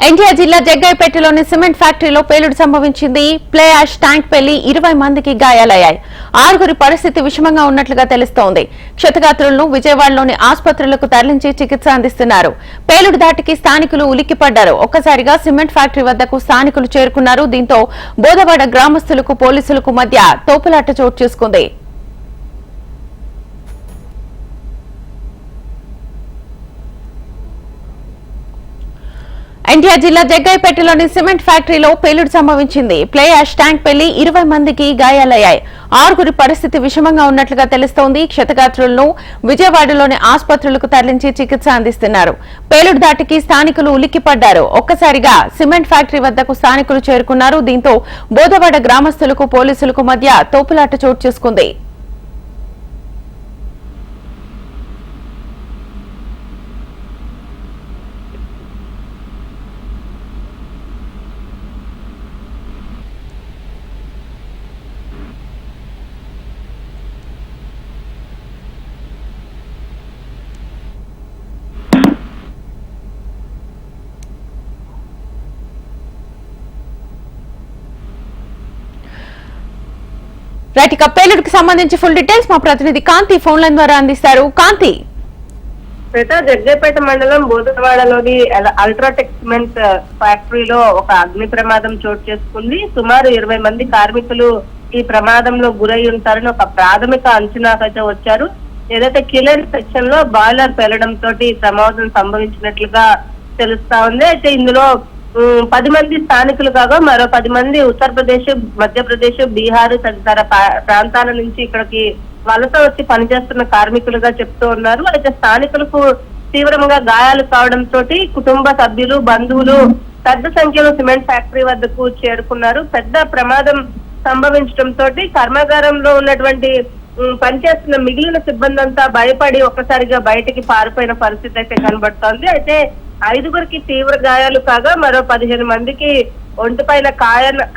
ఎన్టీఆర్ జిల్లా జగ్గయ్యపేటలోని సిమెంట్ ఫ్యాక్టరీలో పేలుడు సంభవించింది. ప్లే యాష్ ట్యాంక్ పెళ్లి 20 మందికి గాయాలయ్యాయి. 6గురి పరిస్థితి విషమంగా ఉన్నట్లుగా తెలుస్తోంది. క్షతగాత్రులను విజయవాడలోని ఆసుపత్రులకు తరలించి చికిత్స అందిస్తున్నారు. పేలుడు దాటికి స్థానికులు ఉలిక్కిపడ్డారు. ఒక్కసారిగా సిమెంట్ ఫ్యాక్టరీ వద్దకు స్థానికులు చేరుకున్నారు. దీంతో బోదవాడ గ్రామస్తులకు పోలీసులకు మధ్య తోపులాట చోటు చేసుకుంది. ఎన్టీఆర్ జిల్లా జగ్గయ్యపేటలోని సిమెంట్ ఫ్యాక్టరీలో పేలుడు సంభవించింది. ప్లే యాష్ ట్యాంక్ పెళ్లి 20 మందికి గాయాలయ్యాయి. 6గురి పరిస్థితి విషమంగా ఉన్నట్లుగా తెలుస్తోంది. క్షతగాత్రులను విజయవాడలోని ఆసుపత్రులకు తరలించి చికిత్స అందిస్తున్నారు. పేలుడు దాటికి స్థానికులు ఉలిక్కిపడ్డారు. ఒక్కసారిగా సిమెంట్ ఫ్యాక్టరీ వద్దకు స్థానికులు చేరుకున్నారు. దీంతో బోదవాడ గ్రామస్తులకు పోలీసులకు మధ్య తోపులాట చోటు చేసుకుంది. రైట్, ఇక పేలుడుకి సంబంధించి ఫుల్ డీటెయిల్స్ మా ప్రతినిధి కాంతి ఫోన్ లైన్ ద్వారా అందిస్తారు. కాంతి, జగ్గయ్యపేట మండలం బోదవాడలోని అల్ట్రాటెక్ సిమెంట్ ఫ్యాక్టరీలో ఒక అగ్ని ప్రమాదం చోటు చేసుకుంది. సుమారు 20 మంది కార్మికులు ఈ ప్రమాదంలో గురై ఉంటారని ఒక ప్రాథమిక అంచనాకైతే వచ్చారు. ఏదైతే కిలర్ సెక్షన్ లో బాయిలర్ పేలడం తోటి ప్రమాదం సంభవించినట్లుగా తెలుస్తా ఉంది. అయితే ఇందులో 10 మంది స్థానికులు కాగా మరో 10 మంది ఉత్తరప్రదేశ్, మధ్యప్రదేశ్, బీహార్ తదితర ప్రాంతాల నుంచి ఇక్కడికి వలస వచ్చి పనిచేస్తున్న కార్మికులుగా చెప్తూ ఉన్నారు. అయితే స్థానికులకు తీవ్రంగా గాయాలు కావడంతో కుటుంబ సభ్యులు, బంధువులు పెద్ద సంఖ్యలో సిమెంట్ ఫ్యాక్టరీ వద్దకు చేరుకున్నారు. పెద్ద ప్రమాదం సంభవించడంతో కర్మాగారంలో ఉన్నటువంటి పనిచేస్తున్న మిగిలిన సిబ్బంది అంతా భయపడి ఒక్కసారిగా బయటికి పారిపోయిన పరిస్థితి అయితే కనబడుతోంది. అయితే 5గురికి తీవ్ర గాయాలు కాగా మరో 15 మందికి ఒంటిపైన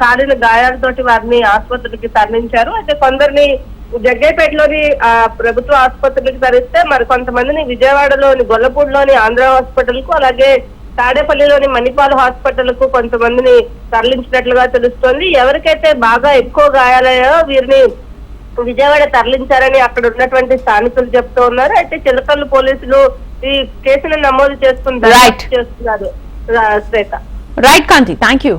కాలిన గాయాలతోటి వారిని ఆసుపత్రికి తరలించారు. అయితే కొందరిని జగ్గయ్యపేటలోని ప్రభుత్వ ఆసుపత్రికి తరలిస్తే మరి కొంతమందిని విజయవాడలోని గొల్లపూడిలోని ఆంధ్ర హాస్పిటల్ కు, అలాగే తాడేపల్లిలోని మణిపాల్ హాస్పిటల్ కు కొంతమందిని తరలించినట్లుగా తెలుస్తోంది. ఎవరికైతే బాగా ఎక్కువ గాయాలయ్యాయో వీరిని విజయవాడ తరలించారని అక్కడ ఉన్నటువంటి స్థానికులు చెప్తూ ఉన్నారు. అయితే చిలకల్లు పోలీసులు ఈ కేసును నమోదు చేస్తున్నారు. Right Kanti, thank you.